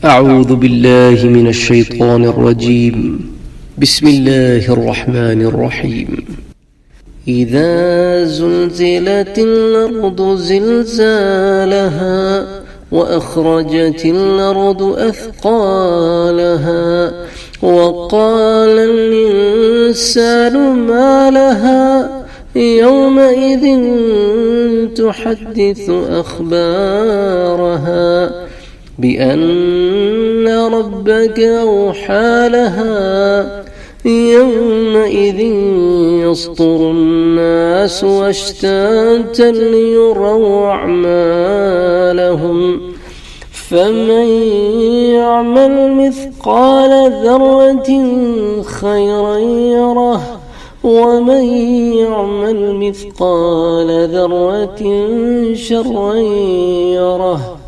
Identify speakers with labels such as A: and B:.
A: أعوذ بالله من الشيطان الرجيم. بسم الله الرحمن الرحيم. إذا زلزلت الأرض زلزالها وأخرجت الأرض أثقالها وقال الإنسان ما لها يومئذ تحدث أخبارها بأن ربك أوحى لها يومئذ يصدر الناس أشتاتا ليروا أعمالهم فمن يعمل مثقال ذرة خيرا يره ومن يعمل مثقال ذرة شرا يره